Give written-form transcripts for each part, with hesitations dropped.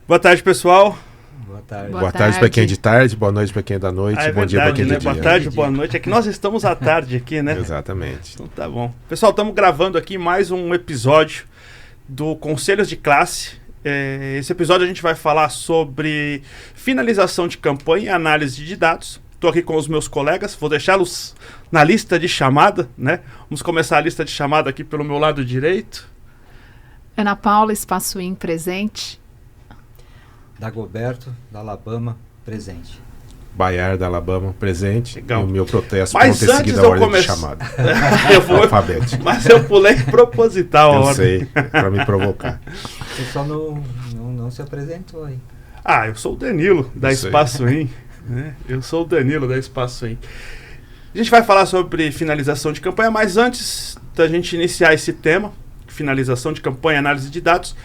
Boa tarde, pessoal. Boa tarde. Boa tarde para quem é de tarde, boa noite para quem é da noite, é bom verdade, dia para quem é de né? dia. Boa tarde, boa noite. É que nós estamos à tarde aqui, né? Exatamente. Então tá bom. Pessoal, estamos gravando aqui mais um episódio do Conselhos de Classe. Esse episódio a gente vai falar sobre finalização de campanha e análise de dados. Estou aqui com os meus colegas, vou deixá-los na lista de chamada, né? Vamos começar a lista de chamada aqui pelo meu lado direito. Ana Paula, Espaço IN, presente. Dagoberto, da Alabama, presente. Baiar da Alabama, presente. Legal. E o meu protesto por Mas não ter antes seguido a eu ordem come- de chamada. Eu vou, Alfabético. mas eu pulei proposital a Eu ordem. sei, para me provocar. Você só não se apresentou aí. Ah, eu sou o Danilo, da Isso aí. Espaço IN. Né? Eu sou o Danilo, da Espaço IN. A gente vai falar sobre finalização de campanha, mas antes da gente iniciar esse tema, finalização de campanha e análise de dados,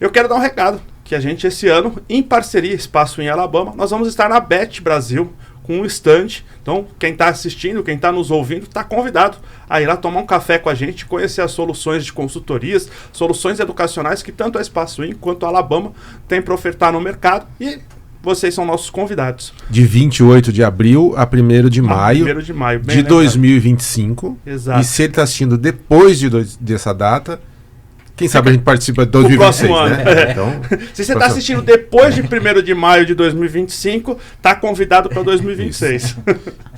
eu quero dar um recado, que a gente esse ano, em parceria Espaço IN Alabama, nós vamos estar na BET Brasil, com um stand. Então, quem está assistindo, quem está nos ouvindo, está convidado a ir lá tomar um café com a gente, conhecer as soluções de consultorias, soluções educacionais que tanto a Espaço IN quanto a Alabama tem para ofertar no mercado, e vocês são nossos convidados. De 28 de abril a 1º de maio, 1º de maio, bem de lembrado. 2025. Exato. E se ele está assistindo depois dessa data, quem sabe a gente participa de O 2026, próximo ano. né? Então, Se você está assistindo depois de 1º de maio de 2025, está convidado para 2026.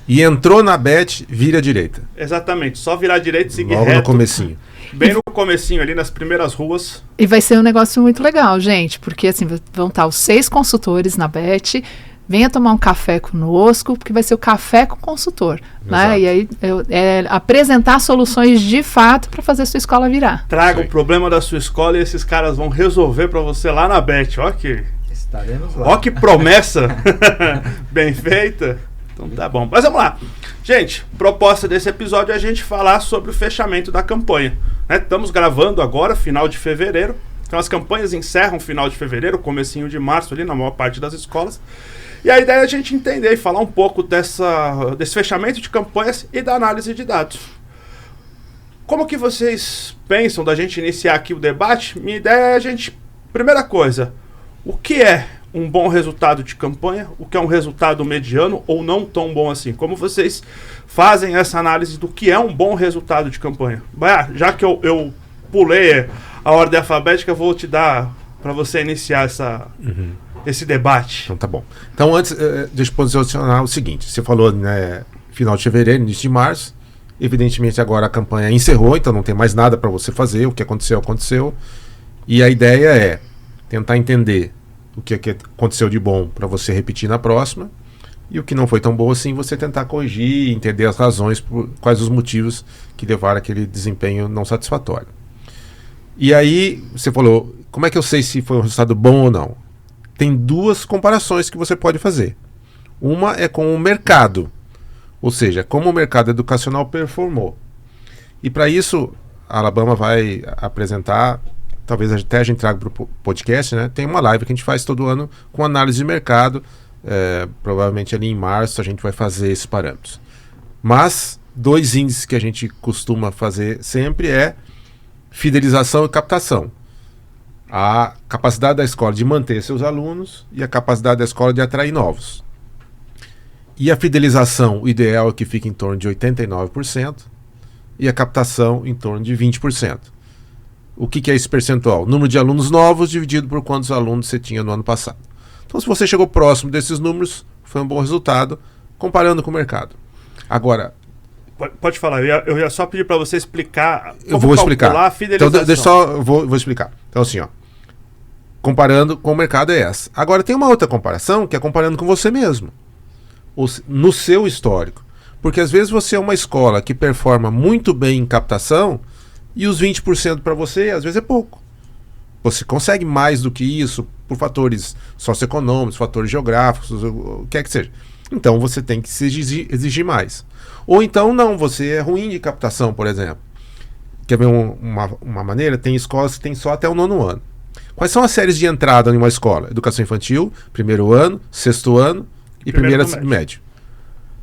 e entrou na BET, vira à direita. Exatamente, só virar direito e seguir Logo reto. no comecinho. Bem no comecinho ali, nas primeiras ruas. E vai ser um negócio muito legal, gente, porque assim, vão estar os 6 consultores na BET. Venha tomar um café conosco, porque vai ser o café com o consultor. Né? E aí, apresentar soluções de fato para fazer a sua escola virar. Traga Sim. o problema da sua escola e esses caras vão resolver para você lá na BET. Estaremos lá. Ó que promessa bem feita. Então tá bom. Mas vamos lá. Gente, proposta desse episódio é a gente falar sobre o fechamento da campanha. Né? Estamos gravando agora, final de fevereiro. Então as campanhas encerram final de fevereiro, comecinho de março ali na maior parte das escolas. E a ideia é a gente entender e falar um pouco desse fechamento de campanhas e da análise de dados. Como que vocês pensam da gente iniciar aqui o debate? Minha ideia é a gente... Primeira coisa, o que é um bom resultado de campanha? O que é um resultado mediano ou não tão bom assim? Como vocês fazem essa análise do que é um bom resultado de campanha? Já que eu pulei a ordem alfabética, eu vou te dar para você iniciar esse debate. Então tá bom. Então antes, deixa eu posicionar o seguinte. Você falou, né, final de fevereiro, início de março. Evidentemente agora a campanha encerrou, então não tem mais nada para você fazer. O que aconteceu, aconteceu. E a ideia é tentar entender o que aconteceu de bom para você repetir na próxima. E o que não foi tão bom assim, você tentar corrigir, entender as razões, quais os motivos que levaram aquele desempenho não satisfatório. E aí, você falou, como é que eu sei se foi um resultado bom ou não? Tem 2 comparações que você pode fazer. Uma é com o mercado, ou seja, como o mercado educacional performou. E para isso, a Alabama vai apresentar, talvez até a gente traga para o podcast, né? Tem uma live que a gente faz todo ano com análise de mercado. Provavelmente ali em março a gente vai fazer esses parâmetros. Mas 2 índices que a gente costuma fazer sempre é fidelização e captação. A capacidade da escola de manter seus alunos e a capacidade da escola de atrair novos. E a fidelização, o ideal é que fique em torno de 89% e a captação em torno de 20%. O que é esse percentual? Número de alunos novos dividido por quantos alunos você tinha no ano passado. Então, se você chegou próximo desses números, foi um bom resultado, comparando com o mercado. Agora... Pode falar, eu ia só pedir para você explicar Eu vou explicar. A fidelização. Então, deixa só, vou explicar. Então, assim, ó, comparando com o mercado é essa. Agora, tem uma outra comparação, que é comparando com você mesmo, no seu histórico. Porque, às vezes, você é uma escola que performa muito bem em captação e os 20% para você, às vezes, é pouco. Você consegue mais do que isso por fatores socioeconômicos, fatores geográficos, o que é que seja. Então, você tem que se exigir mais. Ou então, não, você é ruim de captação, por exemplo. Quer ver uma maneira? Tem escolas que tem só até o 9º ano. Quais são as séries de entrada em uma escola? Educação infantil, 1º ano, 6º ano e primeira médio.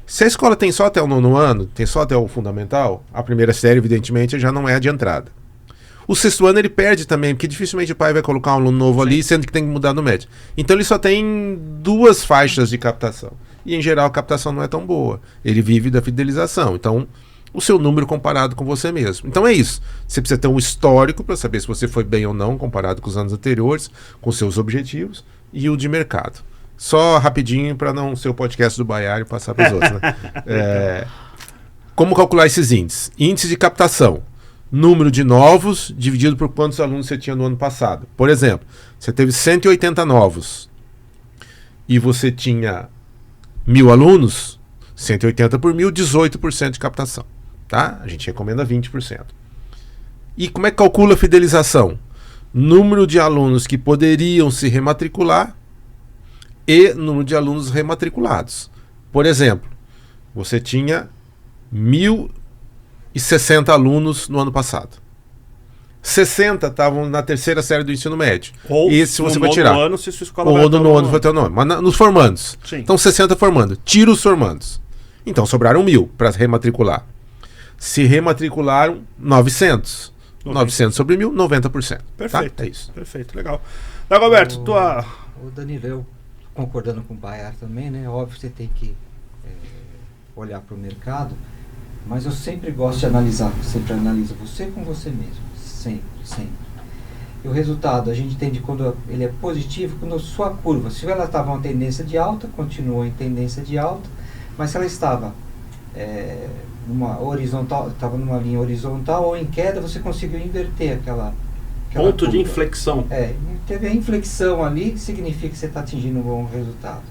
Se a escola tem só até o 9º ano, tem só até o fundamental, a primeira série, evidentemente, já não é a de entrada. O sexto ano ele perde também, porque dificilmente o pai vai colocar um aluno novo ali, sendo que tem que mudar no médio. Então ele só tem 2 faixas de captação. E em geral a captação não é tão boa. Ele vive da fidelização. Então, o seu número comparado com você mesmo. Então é isso. Você precisa ter um histórico para saber se você foi bem ou não comparado com os anos anteriores, com seus objetivos e o de mercado. Só rapidinho para não ser o podcast do Baiar e passar para os outros, né? Como calcular esses índices? Índice de captação. Número de novos dividido por quantos alunos você tinha no ano passado. Por exemplo, você teve 180 novos e você tinha 1.000 alunos, 180 por 1.000, 18% de captação. Tá? A gente recomenda 20%. E como é que calcula a fidelização? Número de alunos que poderiam se rematricular e número de alunos rematriculados. Por exemplo, você tinha 1.060 alunos no ano passado. 60 estavam na 3ª série do ensino médio. Ou esse você vai tirar. Ano, se sua escola ou no ano vai ter o nome. Mas nos formandos. Sim. Então 60 formando. Tira os formandos. Então sobraram 1.000 para rematricular. Se rematricularam 900. 900 sobre 1.000, 90%. Perfeito. Tá? É isso. Perfeito, legal. Dagoberto, tua... O Danilo, eu concordando com o Baiar também, né? Óbvio que você tem que olhar para o mercado, mas eu sempre gosto de analisar. Sempre analiso você com você mesmo. Sempre, sempre. E o resultado, a gente entende quando ele é positivo, quando a sua curva, se ela estava uma tendência de alta, continuou em tendência de alta, mas se ela estava numa horizontal, estava numa linha horizontal ou em queda, você conseguiu inverter aquela ponto curva. De inflexão. Teve a inflexão ali, que significa que você está atingindo um bom resultado.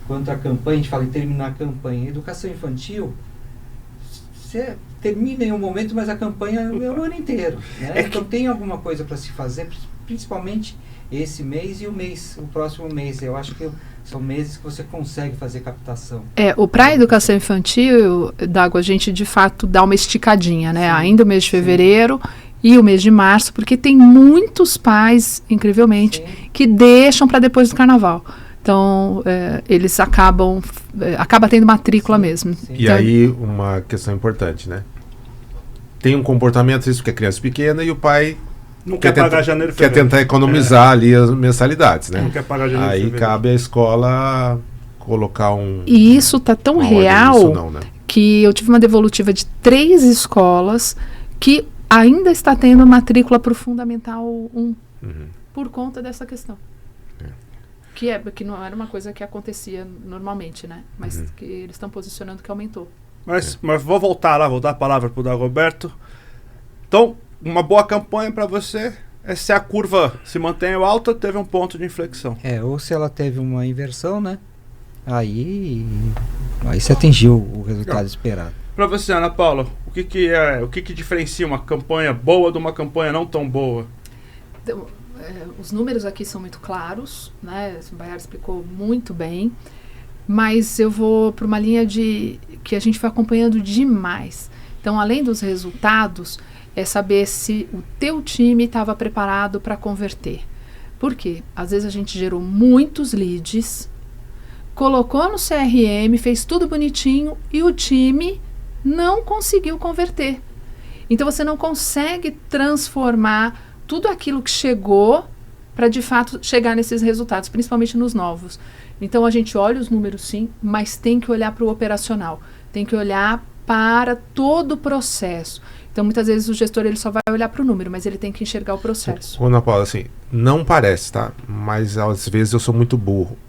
Quanto à campanha, a gente fala em terminar a campanha. Educação infantil, você termina em um momento, mas a campanha é o ano inteiro. Né? Então tem alguma coisa para se fazer, principalmente esse mês e o próximo mês. Eu acho que são meses que você consegue fazer captação. Para a educação infantil, Dago, a gente de fato dá uma esticadinha, né? Sim, ainda o mês de fevereiro e o mês de março, porque tem muitos pais, incrivelmente, que deixam para depois do carnaval. Então, eles acaba tendo matrícula mesmo. Sim. E então, aí, uma questão importante, né? Tem um comportamento, isso porque é criança pequena, e o pai não quer pagar janeiro e quer fevereiro. tentar economizar ali as mensalidades, né? Não quer pagar janeiro e Aí fevereiro. cabe à escola colocar um... E isso tá tão uma ordem real nisso não, né? que eu tive uma devolutiva de 3 escolas que ainda está tendo matrícula para o Fundamental 1 por conta dessa questão. Que não era uma coisa que acontecia normalmente, né? Mas que eles estão posicionando que aumentou. Mas vou voltar a palavra para o Dagoberto. Então, uma boa campanha para você é se a curva se mantém alta, teve um ponto de inflexão. Ou se ela teve uma inversão, né? Aí você atingiu o resultado esperado. Para você, Ana Paula, o que diferencia uma campanha boa de uma campanha não tão boa? Então, os números aqui são muito claros, né? O Baiar explicou muito bem, mas eu vou para uma linha que a gente foi acompanhando demais. Então, além dos resultados, é saber se o teu time estava preparado para converter. Por quê? Às vezes a gente gerou muitos leads, colocou no CRM, fez tudo bonitinho e o time não conseguiu converter. Então, você não consegue transformar tudo aquilo que chegou para de fato chegar nesses resultados, principalmente nos novos. Então a gente olha os números sim, mas tem que olhar para o operacional, tem que olhar para todo o processo. Então muitas vezes o gestor ele só vai olhar para o número, mas ele tem que enxergar o processo. Ana Paula, assim, não parece, tá? Mas às vezes eu sou muito burro.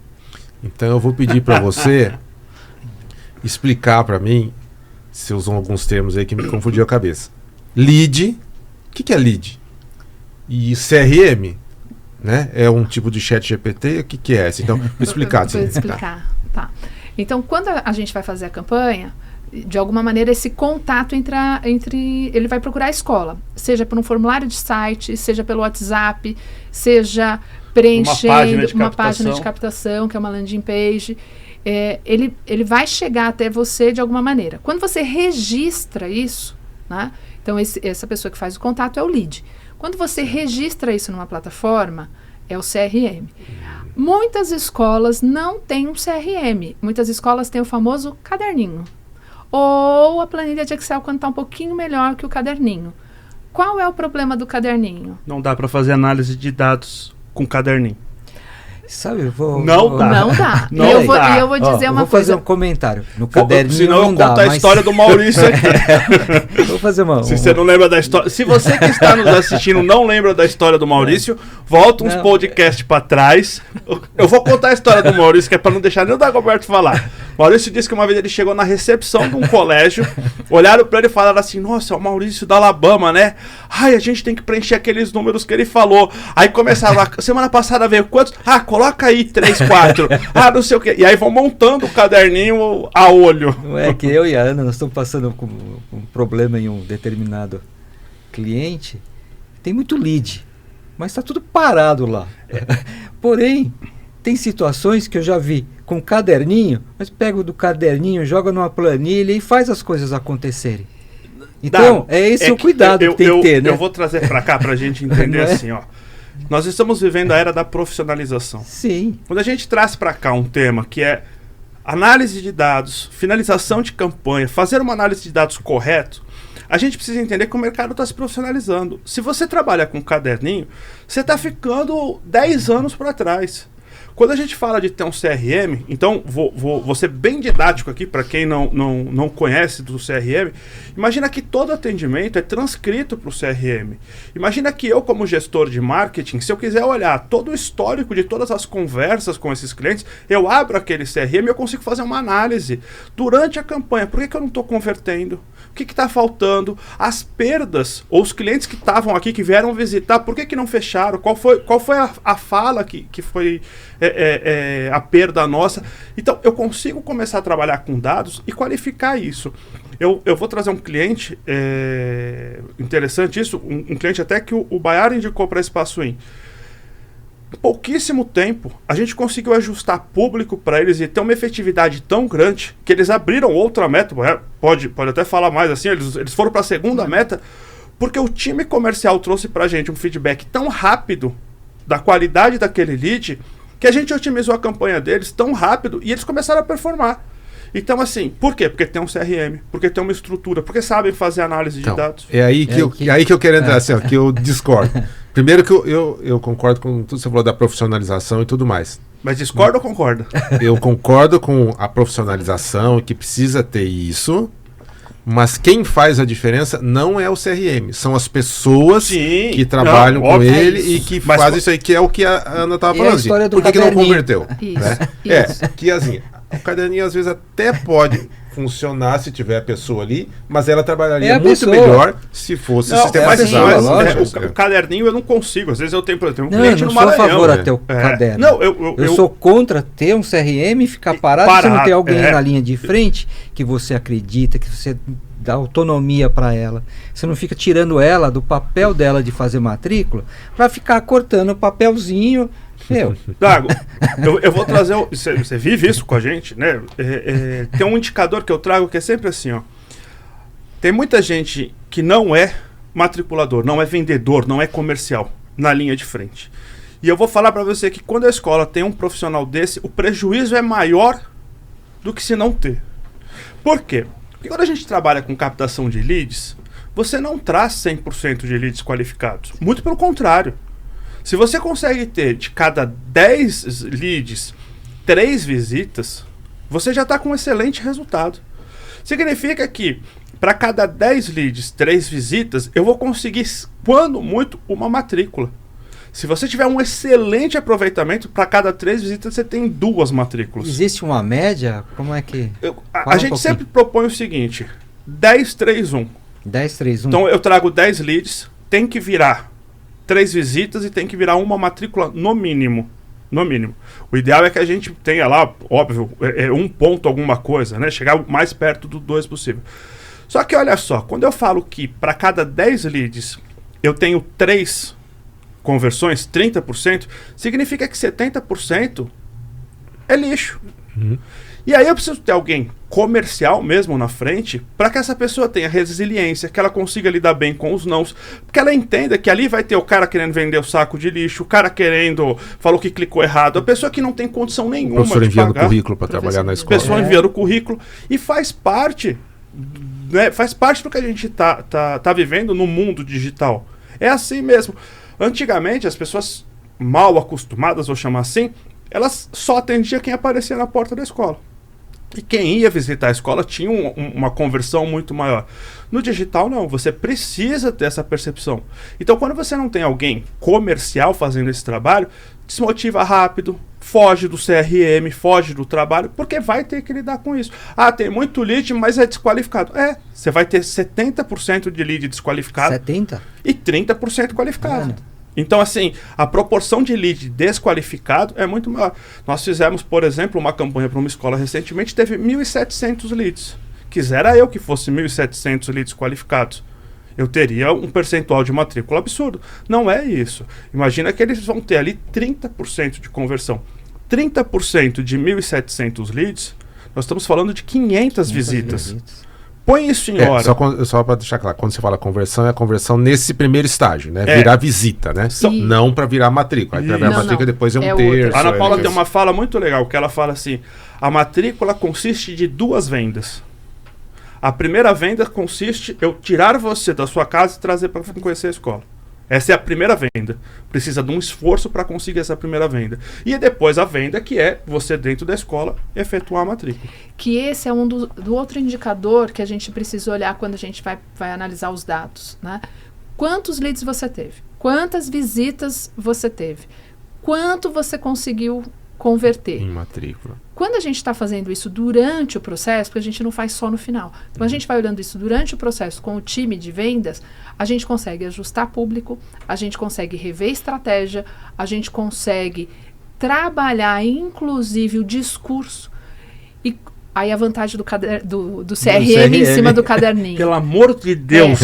Então eu vou pedir para você explicar para mim, se usam alguns termos aí que me confundiu a cabeça. Lead, o que é lead? E CRM, né? É um tipo de chat GPT? O que é esse? Então, vou explicar. Vou explicar, tá. Então, quando a gente vai fazer a campanha, de alguma maneira esse contato ele vai procurar a escola, seja por um formulário de site, seja pelo WhatsApp, seja preenchendo uma página de captação, que é uma landing page. Ele vai chegar até você de alguma maneira. Quando você registra isso, né? Então essa pessoa que faz o contato é o lead. Quando você registra isso numa plataforma, é o CRM. Muitas escolas não têm um CRM. Muitas escolas têm o famoso caderninho. Ou a planilha de Excel quando está um pouquinho melhor que o caderninho. Qual é o problema do caderninho? Não dá para fazer análise de dados com caderninho. Sabe, eu vou... Não dá. Não dá. Não E eu vou, dá. e eu vou dizer eu uma vou fazer coisa. um comentário. No caderninho Senão não eu dá, conto a mas... história do Maurício aqui. Vou fazer uma... Se você não lembra da história... Se você que está nos assistindo não lembra da história do Maurício, volta uns Não. podcasts para trás. Eu vou contar a história do Maurício, que é para não deixar nem o Dagoberto falar. Maurício disse que uma vez ele chegou na recepção de um colégio, olharam para ele e falaram assim, nossa, é o Maurício da Alabama, né? Ai, a gente tem que preencher aqueles números que ele falou. Aí começava, semana passada veio quantos? Ah, coloca aí 3, 4. Ah, não sei o quê. E aí vão montando o caderninho a olho. Não é que eu e a Ana, nós estamos passando com um problema em um determinado cliente. Tem muito lead, mas está tudo parado lá. Porém, tem situações que eu já vi com caderninho, mas pego do caderninho, joga numa planilha e faz as coisas acontecerem. Então, é esse o cuidado que tem que ter, né? Eu vou trazer para cá para a gente entender Não é? assim, ó. Nós estamos vivendo a era da profissionalização. Sim. Quando a gente traz para cá um tema que é análise de dados, finalização de campanha, fazer uma análise de dados correto, a gente precisa entender que o mercado está se profissionalizando. Se você trabalha com caderninho, você está ficando 10 anos para trás. Quando a gente fala de ter um CRM, então vou ser bem didático aqui para quem não conhece do CRM. Imagina que todo atendimento é transcrito para o CRM. Imagina que eu, como gestor de marketing, se eu quiser olhar todo o histórico de todas as conversas com esses clientes, eu abro aquele CRM e eu consigo fazer uma análise durante a campanha. Por que eu não estou convertendo? O que está faltando? As perdas, ou os clientes que estavam aqui, que vieram visitar, por que não fecharam? Qual foi a fala que foi a perda nossa? Então, eu consigo começar a trabalhar com dados e qualificar isso. Eu vou trazer um cliente, interessante isso, um cliente até que o Baiar indicou para Espaço In. Em pouquíssimo tempo, a gente conseguiu ajustar público para eles e ter uma efetividade tão grande que eles abriram outra meta, pode até falar mais assim, eles foram para a segunda meta, porque o time comercial trouxe para a gente um feedback tão rápido da qualidade daquele lead, que a gente otimizou a campanha deles tão rápido e eles começaram a performar. Então, assim, por quê? Porque tem um CRM, porque tem uma estrutura, porque sabem fazer análise de dados. É aí que eu quero entrar, assim, ó, que eu discordo. Primeiro que eu concordo com tudo que você falou da profissionalização e tudo mais. Mas discorda ou concorda? Eu concordo com a profissionalização, que precisa ter isso, mas quem faz a diferença não é o CRM, são as pessoas que trabalham com ele e que fazem isso aí, que é o que a Ana estava falando. A história do por que não converteu? Isso, Né? isso. Que assim, o caderninho às vezes até pode funcionar se tiver a pessoa ali, mas ela trabalharia muito melhor se fosse sistematizado. O caderninho eu não consigo, às vezes eu tenho um Não, cliente eu no não sou a Maranhão. favor a ter o caderno. Não, eu sou contra ter um CRM e ficar parado se não tem alguém na linha de frente que você acredita, que você dá autonomia para ela. Você não fica tirando ela do papel dela de fazer matrícula para ficar cortando o papelzinho. Dago, eu vou trazer. Você vive isso com a gente, né? Tem um indicador que eu trago que é sempre assim, ó. Tem muita gente que não é matriculador, não é vendedor, não é comercial na linha de frente. E eu vou falar para você que quando a escola tem um profissional desse, o prejuízo é maior do que se não ter. Por quê? Porque quando a gente trabalha com captação de leads, você não traz 100% de leads qualificados. Muito pelo contrário. Se você consegue ter de cada 10 leads 3 visitas, você já está com um excelente resultado. Significa que para cada 10 leads 3 visitas, eu vou conseguir, quando muito, uma matrícula. Se você tiver um excelente aproveitamento, para cada 3 visitas você tem 2 matrículas. Existe uma média? Como é que... A gente sempre propõe o seguinte, 10, 3, 1. 10, 3, 1. Então eu trago 10 leads, tem que virar 3 visitas e tem que virar uma matrícula no mínimo. No mínimo. O ideal é que a gente tenha lá, óbvio, 1 ponto alguma coisa, né? Chegar o mais perto do 2 possível. Só que olha só, quando eu falo que para cada 10 leads eu tenho 3 conversões, 30%, significa que 70% é lixo. E aí eu preciso ter alguém comercial mesmo na frente para que essa pessoa tenha resiliência, que ela consiga lidar bem com os nãos, porque ela entenda que ali vai ter o cara querendo vender o saco de lixo, o cara falou que clicou errado, a pessoa que não tem condição nenhuma de pagar. O professor enviando currículo para trabalhar na escola. A pessoa enviando currículo e faz parte né, faz parte do que a gente tá vivendo no mundo digital. É assim mesmo. Antigamente, as pessoas mal acostumadas, vou chamar assim, elas só atendiam quem aparecia na porta da escola. E quem ia visitar a escola tinha uma conversão muito maior. No digital, não. Você precisa ter essa percepção. Então, quando você não tem alguém comercial fazendo esse trabalho, desmotiva rápido, foge do CRM, foge do trabalho, porque vai ter que lidar com isso. Ah, tem muito lead, mas é desqualificado. Você vai ter 70% de lead desqualificado 70%? e 30% qualificado. Então, assim, a proporção de lead desqualificado é muito maior. Nós fizemos, por exemplo, uma campanha para uma escola recentemente, teve 1.700 leads. Quisera eu que fosse 1.700 leads qualificados. Eu teria um percentual de matrícula absurdo. Não é isso. Imagina que eles vão ter ali 30% de conversão. 30% de 1.700 leads, nós estamos falando de 500 visitas. Põe isso em hora. Só para deixar claro, quando você fala conversão, é a conversão nesse primeiro estágio, né? É. Virar visita, né? Não para virar matrícula. Aí para virar matrícula depois é um terço. A Ana Paula tem uma fala muito legal, que ela fala assim, a matrícula consiste de 2 vendas. A primeira venda consiste eu tirar você da sua casa e trazer para conhecer a escola. Essa é a primeira venda. Precisa de um esforço para conseguir essa primeira venda. E depois a venda, que é você dentro da escola efetuar a matrícula. Que esse é do outro indicador que a gente precisa olhar quando a gente vai analisar os dados, né? Quantos leads você teve? Quantas visitas você teve? Quanto você conseguiu converter? Em matrícula. Quando a gente está fazendo isso durante o processo, porque a gente não faz só no final, quando a gente vai olhando isso durante o processo com o time de vendas, a gente consegue ajustar público, a gente consegue rever estratégia, a gente consegue trabalhar inclusive o discurso. E aí a vantagem do CRM em cima do caderninho. Pelo amor de Deus!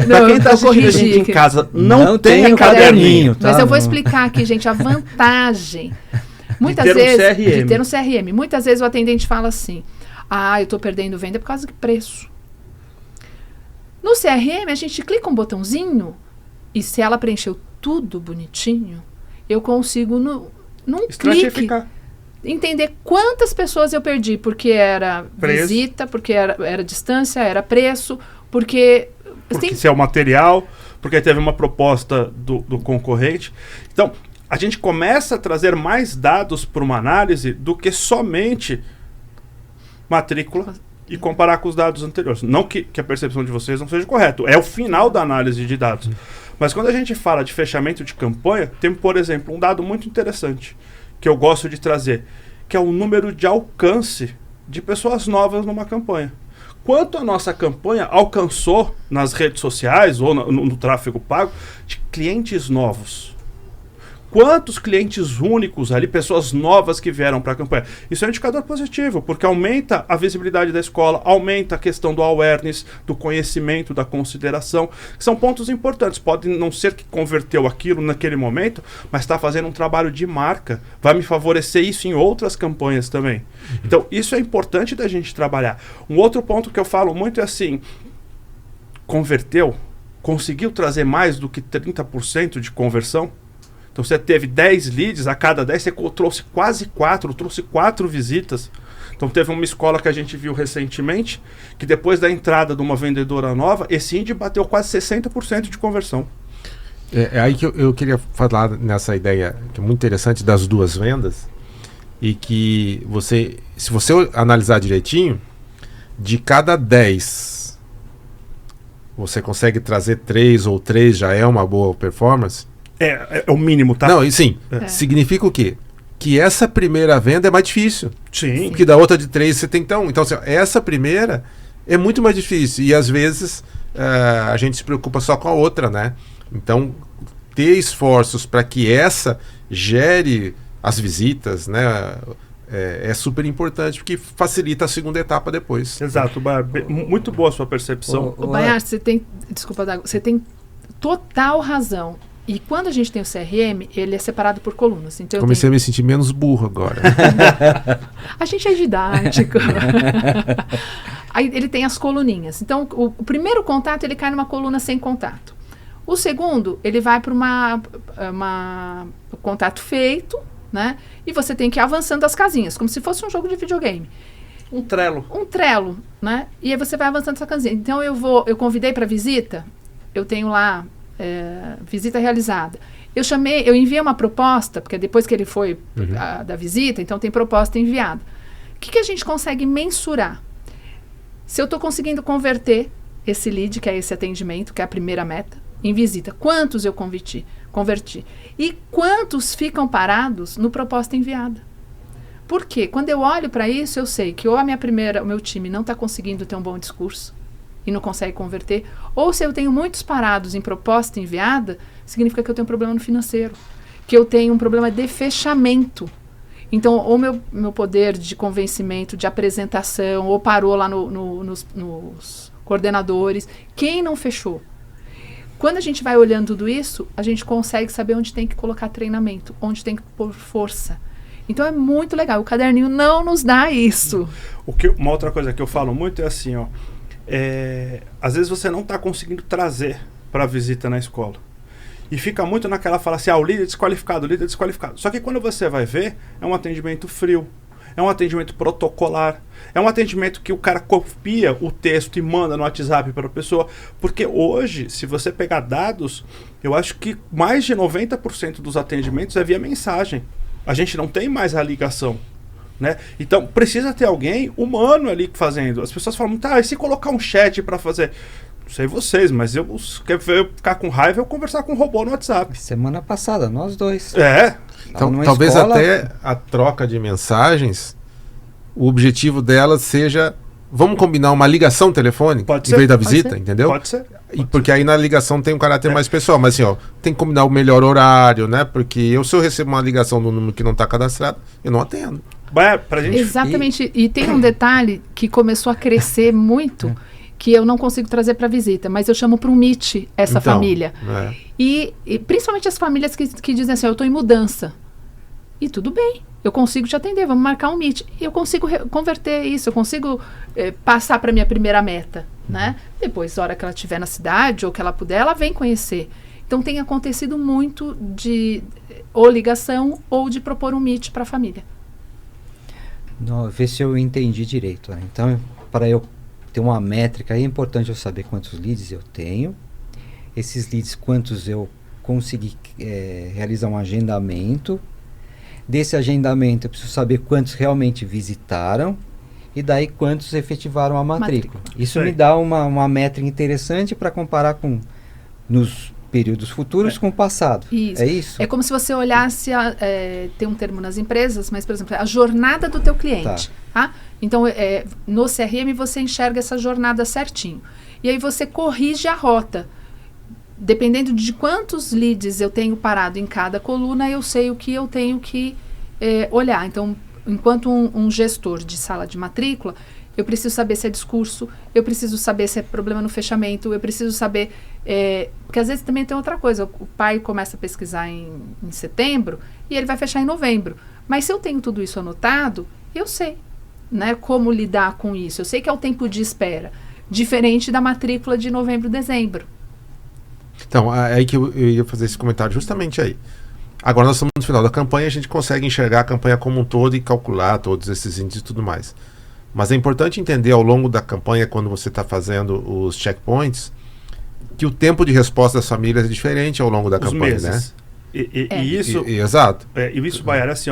Pra quem está assistindo a gente em casa, não tem caderninho. Tá? Mas eu vou explicar aqui, gente, a vantagem... Muitas vezes, de ter um CRM. Muitas vezes o atendente fala assim, eu estou perdendo venda por causa de preço. No CRM, a gente clica um botãozinho e se ela preencheu tudo bonitinho, eu consigo, num clique, entender quantas pessoas eu perdi, porque era preço, visita, porque era distância, era preço, porque se é o material, porque teve uma proposta do concorrente. Então, a gente começa a trazer mais dados para uma análise do que somente matrícula e comparar com os dados anteriores. Não que a percepção de vocês não seja correta, é o final da análise de dados. Mas quando a gente fala de fechamento de campanha, tem, por exemplo, um dado muito interessante que eu gosto de trazer, que é o número de alcance de pessoas novas numa campanha. Quanto a nossa campanha alcançou nas redes sociais ou no tráfego pago de clientes novos? Quantos clientes únicos ali, pessoas novas que vieram para a campanha? Isso é um indicador positivo, porque aumenta a visibilidade da escola, aumenta a questão do awareness, do conhecimento, da consideração, que são pontos importantes. Pode não ser que converteu aquilo naquele momento, mas está fazendo um trabalho de marca. Vai me favorecer isso em outras campanhas também. Então, isso é importante da gente trabalhar. Um outro ponto que eu falo muito é assim, converteu, conseguiu trazer mais do que 30% de conversão? Então você teve 10 leads, a cada 10 você trouxe quase 4, trouxe 4 visitas. Então teve uma escola que a gente viu recentemente, que depois da entrada de uma vendedora nova, esse índice bateu quase 60% de conversão. É aí que eu queria falar nessa ideia, que é muito interessante, das 2 vendas, e que se você analisar direitinho, de cada 10, você consegue trazer 3 ou 3 já é uma boa performance. É o mínimo, tá? Não, e sim. Significa o quê? Que essa primeira venda é mais difícil. Sim. Porque da outra de 3 você tem então assim, essa primeira é muito mais difícil. E às vezes a gente se preocupa só com a outra, né? Então, ter esforços para que essa gere as visitas, né? É super importante, porque facilita a segunda etapa depois. Exato. Muito boa a sua percepção. Baiar, você tem total razão. E quando a gente tem o CRM, ele é separado por colunas. Então comecei a me sentir menos burro agora. A gente é didático. Aí ele tem as coluninhas. Então, o primeiro contato, ele cai numa coluna sem contato. O segundo, ele vai para contato feito, né? E você tem que ir avançando as casinhas, como se fosse um jogo de videogame. Um Trello. Um Trello, né? E aí você vai avançando essa casinha. Então eu convidei para visita, eu tenho lá visita realizada. Eu enviei uma proposta, porque depois que ele foi da visita, então tem proposta enviada. O que a gente consegue mensurar? Se eu estou conseguindo converter esse lead, que é esse atendimento, que é a primeira meta, em visita, quantos eu converti? E quantos ficam parados no proposta enviada? Por quê? Quando eu olho para isso, eu sei que ou o meu time não está conseguindo ter um bom discurso e não consegue converter, ou se eu tenho muitos parados em proposta enviada, significa que eu tenho um problema no financeiro, que eu tenho um problema de fechamento. Então, ou meu poder de convencimento, de apresentação, ou parou lá nos coordenadores, quem não fechou? Quando a gente vai olhando tudo isso, a gente consegue saber onde tem que colocar treinamento, onde tem que pôr força. Então é muito legal. O caderninho não nos dá isso. Uma outra coisa que eu falo muito é assim, ó. Às vezes você não está conseguindo trazer para a visita na escola. E fica muito naquela fala assim, o líder desqualificado, o líder desqualificado. Só que quando você vai ver, é um atendimento frio. É um atendimento protocolar. É um atendimento que o cara copia o texto e manda no WhatsApp para a pessoa. Porque hoje, se você pegar dados, eu acho que mais de 90% dos atendimentos é via mensagem. A gente não tem mais a ligação, né? Então, precisa ter alguém humano ali fazendo. As pessoas falam, e se colocar um chat para fazer? Não sei vocês, mas eu ficar com raiva eu conversar com um robô no WhatsApp. Semana passada, nós dois. Então, talvez até a troca de mensagens, o objetivo dela seja, vamos combinar uma ligação telefônica em vez da visita, entendeu? Pode ser. Porque aí na ligação tem um caráter mais pessoal, mas assim, tem que combinar o melhor horário, né? Porque se eu recebo uma ligação do número que não está cadastrado, eu não atendo. Pra gente... Exatamente. E tem um detalhe que começou a crescer muito, que eu não consigo trazer para visita, mas eu chamo para um meet essa família. E principalmente as famílias que dizem assim, eu estou em mudança. E tudo bem, eu consigo te atender, vamos marcar um meet. E eu consigo converter isso, eu consigo passar para minha primeira meta, né? Depois, na hora que ela estiver na cidade ou que ela puder, ela vem conhecer. Então tem acontecido muito de ou ligação ou de propor um meet para a família. Ver se eu entendi direito. Né? Então, para eu ter uma métrica, é importante eu saber quantos leads eu tenho. Esses leads, quantos eu consegui realizar um agendamento. Desse agendamento, eu preciso saber quantos realmente visitaram e daí quantos efetivaram a matrícula. Isso me dá uma métrica interessante para comparar nos períodos futuros com o passado. Isso. É isso? É como se você olhasse, tem um termo nas empresas, mas, por exemplo, a jornada do teu cliente. Tá? Então, no CRM você enxerga essa jornada certinho. E aí você corrige a rota. Dependendo de quantos leads eu tenho parado em cada coluna, eu sei o que eu tenho que olhar. Então, enquanto um gestor de sala de matrícula, eu preciso saber se é discurso, eu preciso saber se é problema no fechamento, eu preciso saber... porque às vezes também tem outra coisa, o pai começa a pesquisar em setembro e ele vai fechar em novembro. Mas se eu tenho tudo isso anotado, eu sei, né, como lidar com isso. Eu sei que é o tempo de espera, diferente da matrícula de novembro, dezembro. Então, é aí que eu ia fazer esse comentário justamente aí. Agora nós estamos no final da campanha, a gente consegue enxergar a campanha como um todo e calcular todos esses índices e tudo mais. Mas é importante entender ao longo da campanha, quando você está fazendo os checkpoints, que o tempo de resposta das famílias é diferente ao longo da campanha, meses, né? E isso... exato. E isso, Baiara, é assim,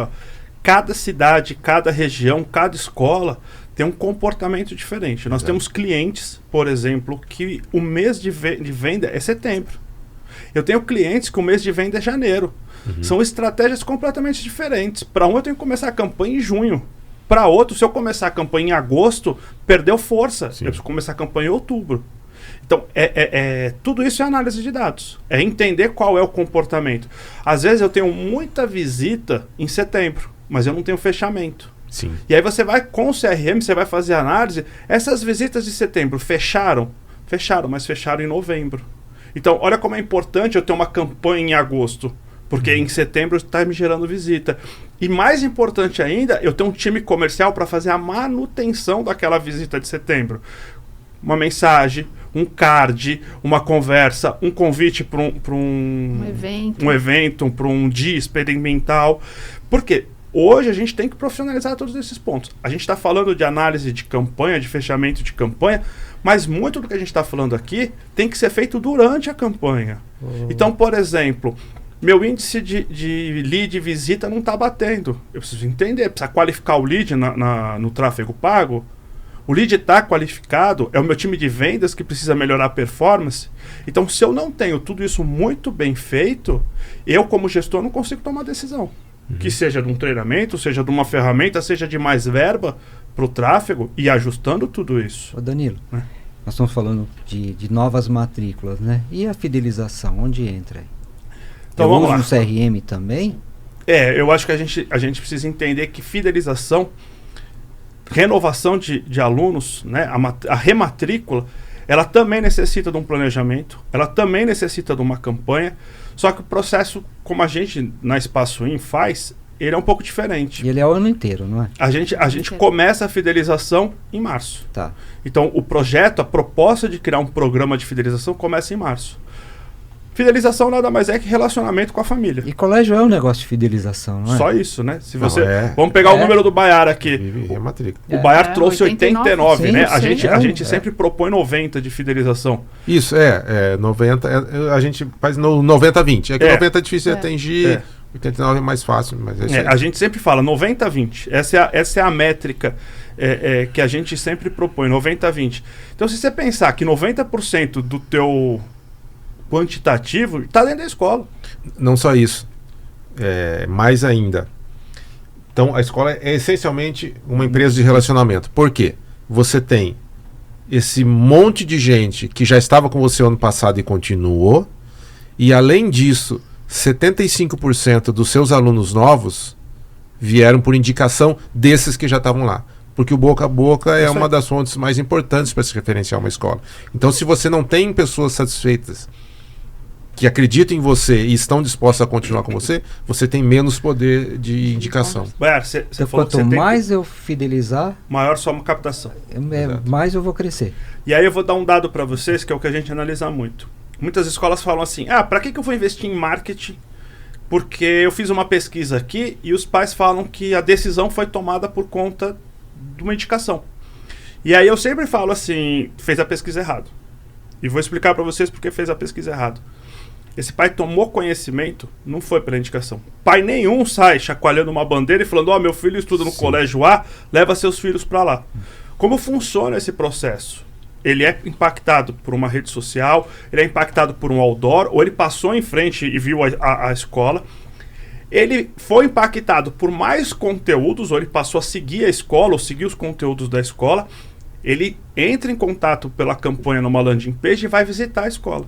cada cidade, cada região, cada escola tem um comportamento diferente. Nós temos clientes, por exemplo, que o mês de venda é setembro. Eu tenho clientes que o mês de venda é janeiro. São estratégias completamente diferentes. Para um, eu tenho que começar a campanha em junho. Para outro, se eu começar a campanha em agosto, perdeu força. Sim. Eu preciso começar a campanha em outubro. Então, tudo isso é análise de dados. É entender qual é o comportamento. Às vezes eu tenho muita visita em setembro, mas eu não tenho fechamento. Sim. E aí você vai com o CRM, você vai fazer a análise. Essas visitas de setembro fecharam? Fecharam, mas fecharam em novembro. Então, olha como é importante eu ter uma campanha em agosto. Porque em setembro está me gerando visita. E mais importante ainda, eu tenho um time comercial para fazer a manutenção daquela visita de setembro. Uma mensagem, um card, uma conversa, um convite para um evento, para um dia experimental. Por quê? Hoje a gente tem que profissionalizar todos esses pontos. A gente está falando de análise de campanha, de fechamento de campanha, mas muito do que a gente está falando aqui tem que ser feito durante a campanha. Então, por exemplo, meu índice de lead visita não está batendo. Eu preciso entender, precisa qualificar o lead no tráfego pago. O lead está qualificado, é o meu time de vendas que precisa melhorar a performance. Então, se eu não tenho tudo isso muito bem feito, eu como gestor não consigo tomar decisão. Que seja de um treinamento, seja de uma ferramenta, seja de mais verba para o tráfego e ajustando tudo isso. Ô Danilo, né? Nós estamos falando de novas matrículas, né? E a fidelização, onde entra aí? Então eu vamos uso lá. no CRM também? Eu acho que a gente precisa entender que fidelização, renovação de alunos, né? A rematrícula, ela também necessita de um planejamento, ela também necessita de uma campanha, só que o processo, como a gente na Espaço In faz, ele é um pouco diferente. E ele é o ano inteiro, não é? A gente começa a fidelização em março. Tá. Então, o projeto, a proposta de criar um programa de fidelização começa em março. Fidelização nada mais é que relacionamento com a família. E colégio é um negócio de fidelização, não é? Só isso, né? Se Não, você, é. Vamos pegar o número do Baiar aqui. Vive rematrícula. O Baiar trouxe 89, sim, né? sim, A gente sempre propõe 90 de fidelização. Isso, 90, a gente faz no 90-20. É que 90 é difícil de atingir, 89 é mais fácil. Mas é isso aí. A gente sempre fala 90-20. Essa é a métrica que a gente sempre propõe, 90-20. Então, se você pensar que 90% do teu quantitativo está dentro da escola. Não só isso, mais ainda. Então, a escola é essencialmente uma empresa de relacionamento. Por quê? Você tem esse monte de gente que já estava com você ano passado e continuou, e além disso, 75% dos seus alunos novos vieram por indicação desses que já estavam lá. Porque o boca a boca é uma das fontes mais importantes para se referenciar uma escola. Então, se você não tem pessoas satisfeitas que acreditam em você e estão dispostos a continuar com você, você tem menos poder de indicação. Então, quanto mais eu fidelizar, maior sua captação. Mais eu vou crescer. E aí eu vou dar um dado para vocês, que é o que a gente analisa muito. Muitas escolas falam assim, para que eu vou investir em marketing? Porque eu fiz uma pesquisa aqui e os pais falam que a decisão foi tomada por conta de uma indicação. E aí eu sempre falo assim, fez a pesquisa errado. E vou explicar para vocês porque fez a pesquisa errado. Esse pai tomou conhecimento, não foi pela indicação. Pai nenhum sai chacoalhando uma bandeira e falando, meu filho estuda no colégio A, leva seus filhos para lá. Como funciona esse processo? Ele é impactado por uma rede social, ele é impactado por um outdoor, ou ele passou em frente e viu a escola. Ele foi impactado por mais conteúdos, ou ele passou a seguir a escola, ou seguir os conteúdos da escola. Ele entra em contato pela campanha numa landing page e vai visitar a escola.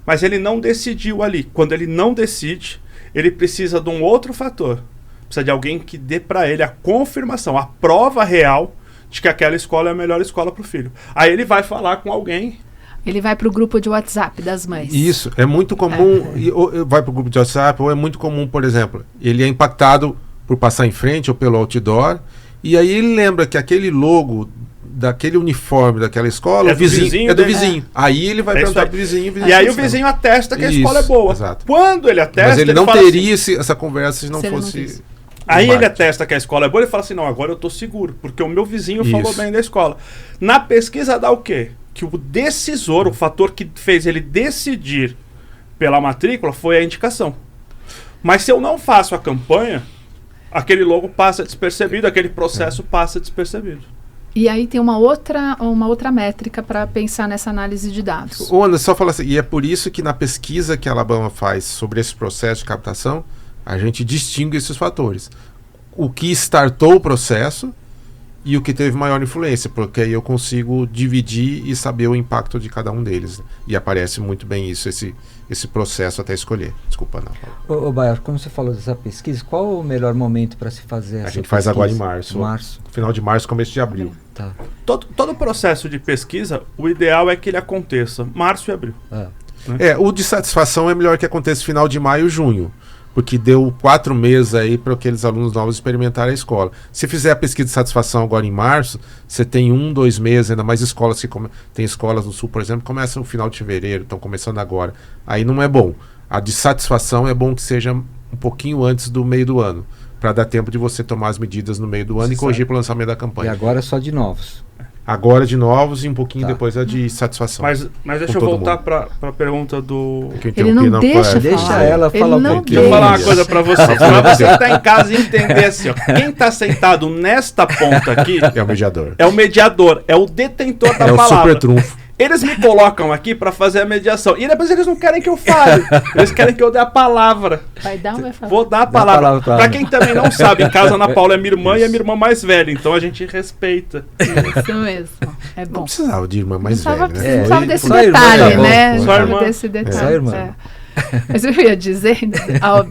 Mas ele não decidiu ali. Quando ele não decide, ele precisa de um outro fator. Precisa de alguém que dê para ele a confirmação, a prova real de que aquela escola é a melhor escola para o filho. Aí ele vai falar com alguém. Ele vai para o grupo de WhatsApp das mães. Isso, é muito comum. Ou vai para o grupo de WhatsApp, ou é muito comum, por exemplo, ele é impactado por passar em frente ou pelo outdoor, e aí ele lembra que aquele logo daquele uniforme daquela escola, o vizinho, é do vizinho. Aí ele vai perguntar pro vizinho. E aí o vizinho atesta que a escola é boa. Exato. Quando ele atesta, mas ele não teria assim, essa conversa se não fosse... Aí ele atesta que a escola é boa e fala assim, não, agora eu tô seguro, porque o meu vizinho falou bem da escola. Na pesquisa dá o quê? Que o decisor, o fator que fez ele decidir pela matrícula foi a indicação. Mas se eu não faço a campanha, aquele logo passa despercebido, aquele processo passa despercebido. E aí tem uma outra métrica para pensar nessa análise de dados. Ana, só falar assim, e é por isso que na pesquisa que a Alabama faz sobre esse processo de captação, a gente distingue esses fatores. O que startou o processo e o que teve maior influência, porque aí eu consigo dividir e saber o impacto de cada um deles. E aparece muito bem isso, esse processo até escolher. Desculpa, não. Ô Baiar, como você falou dessa pesquisa, qual o melhor momento para se fazer essa pesquisa? A gente faz agora em março. Final de março, começo de abril. Tá. Todo processo de pesquisa, o ideal é que ele aconteça março e abril. O de satisfação é melhor que aconteça final de maio e junho, porque deu 4 meses aí para aqueles alunos novos experimentarem a escola. Se fizer a pesquisa de satisfação agora em março, você tem 2 meses, ainda mais escolas que tem escolas no Sul, por exemplo, começam no final de fevereiro, estão começando agora. Aí não é bom. A de satisfação é bom que seja um pouquinho antes do meio do ano, para dar tempo de você tomar as medidas no meio do ano e corrigir para o lançamento da E campanha. agora é só de novos. Agora de novos e um pouquinho Tá. depois é de satisfação. Mas deixa eu todo voltar mundo. para a pergunta do... Que eu Ele interrompi, não deixa pode. Deixa falar. ela falar Ele um não pouquinho. Deixa eu falar uma Deus. coisa pra você. Pra você que tá em casa e entender assim, ó. Quem tá sentado nesta ponta aqui É o mediador. é o mediador, é o detentor da É o palavra. super trunfo. Eles me colocam aqui pra fazer a mediação. E depois eles não querem que eu fale. Eles querem que eu dê a palavra. Vai dar ou vai falar? Vou dar a Dá a palavra. palavra pra Pra Ana. quem também não sabe, em casa a Ana Paula é minha irmã e é minha irmã mais velha. Então a gente respeita. Isso mesmo. É Não bom. precisava de irmã mais Não velha, né? precisava desse Só a irmã, detalhe, tá bom. né? Só a Não precisava irmã. desse detalhe. Só a irmã. é. Mas eu ia dizer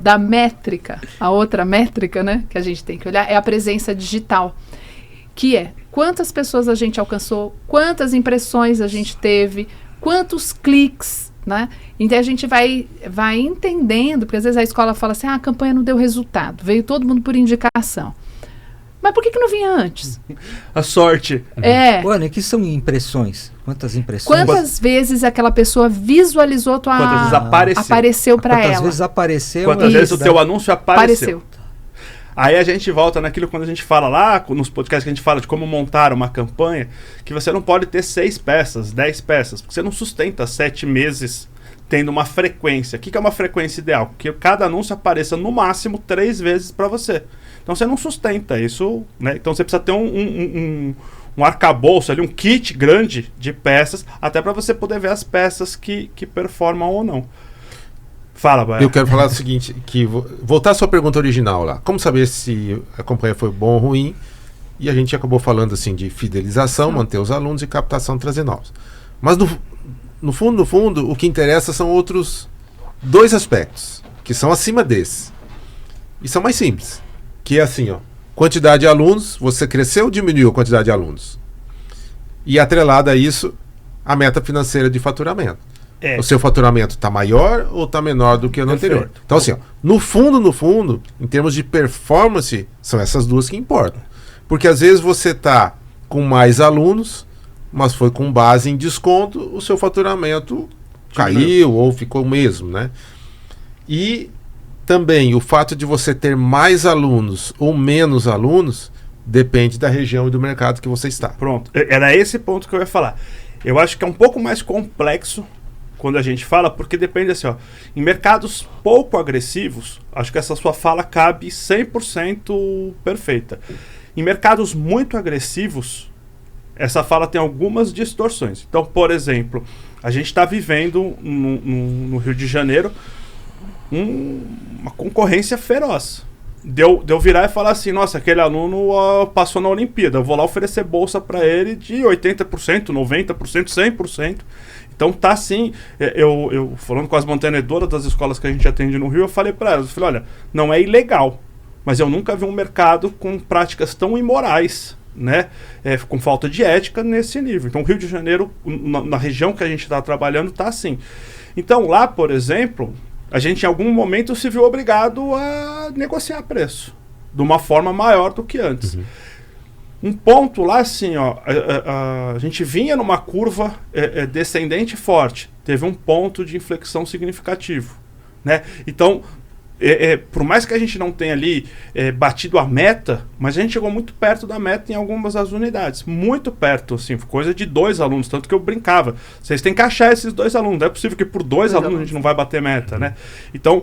da métrica, a outra métrica, né, que a gente tem que olhar é a presença digital, que é quantas pessoas a gente alcançou, quantas impressões a gente teve, quantos cliques, né? Então a gente vai entendendo, porque às vezes a escola fala assim, a campanha não deu resultado, veio todo mundo por indicação. Mas por que não vinha antes? A sorte. É. Ana, o que são impressões? Quantas impressões? Quantas vezes aquela pessoa visualizou tua... Quantas vezes apareceu. para Quantas ela? vezes apareceu? Quantas vezes o Isso. teu anúncio apareceu. Apareceu. Aí a gente volta naquilo quando a gente fala lá, nos podcasts que a gente fala de como montar uma campanha, que você não pode ter 6 peças, 10 peças, porque você não sustenta 7 meses tendo uma frequência. O que é uma frequência ideal? Que cada anúncio apareça no máximo 3 vezes para você. Então você não sustenta isso, né? Então você precisa ter um arcabouço ali, um kit grande de peças, até para você poder ver as peças que performam ou não. Fala, Baia. Eu quero falar o seguinte, que voltar à sua pergunta original lá. Como saber se a campanha foi bom ou ruim? E a gente acabou falando assim de fidelização, manter os alunos e captação, trazer novos. Mas no fundo, o que interessa são outros 2 aspectos, que são acima desse. E são mais simples. Que é assim, ó, quantidade de alunos, você cresceu ou diminuiu a quantidade de alunos? E atrelada a isso, a meta financeira de faturamento. É. O seu faturamento está maior ou está menor do que no Perfeito. anterior? Então, assim, ó, no fundo, em termos de performance, são essas 2 que importam. Porque às vezes você está com mais alunos, mas foi com base em desconto, o seu faturamento caiu ou ficou o mesmo, né? E também o fato de você ter mais alunos ou menos alunos depende da região e do mercado que você está. Pronto. Era esse ponto que eu ia falar. Eu acho que é um pouco mais complexo quando a gente fala, porque depende assim, ó, em mercados pouco agressivos, acho que essa sua fala cabe 100% perfeita. Em mercados muito agressivos, essa fala tem algumas distorções. Então, por exemplo, a gente está vivendo no Rio de Janeiro uma concorrência feroz. Deu virar e falar assim, nossa, aquele aluno passou na Olimpíada, eu vou lá oferecer bolsa para ele de 80%, 90%, 100%. Então tá assim, eu falando com as mantenedoras das escolas que a gente atende no Rio, eu falei para elas, olha, não é ilegal, mas eu nunca vi um mercado com práticas tão imorais, né, com falta de ética nesse nível. Então o Rio de Janeiro, na região que a gente está trabalhando, tá assim. Então lá, por exemplo, a gente em algum momento se viu obrigado a negociar preço de uma forma maior do que antes. Um ponto lá assim, ó, a gente vinha numa curva descendente forte, teve um ponto de inflexão significativo, né? Então, por mais que a gente não tenha ali batido a meta, mas a gente chegou muito perto da meta em algumas das unidades, muito perto, assim, coisa de 2 alunos, tanto que eu brincava, vocês têm que achar esses 2 alunos, não é possível que por 2 alunos a gente não vai bater meta, né? Então,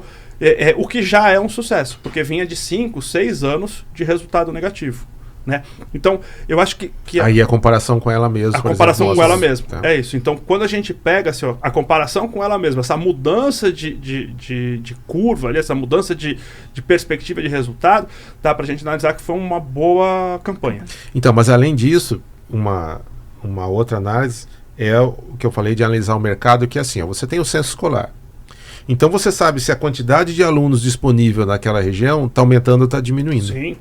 o que já é um sucesso, porque vinha de 5, 6 anos de resultado negativo. Né? Então, eu acho que aí a comparação com ela mesma. A comparação com ela mesma. Tá. É isso. Então, quando a gente pega assim, ó, a comparação com ela mesma, essa mudança de curva, ali, essa mudança de perspectiva de resultado, dá pra gente analisar que foi uma boa campanha. Então, mas além disso, uma outra análise é o que eu falei de analisar o mercado, que é assim, ó, você tem o censo escolar. Então você sabe se a quantidade de alunos disponível naquela região está aumentando ou está diminuindo. Sim.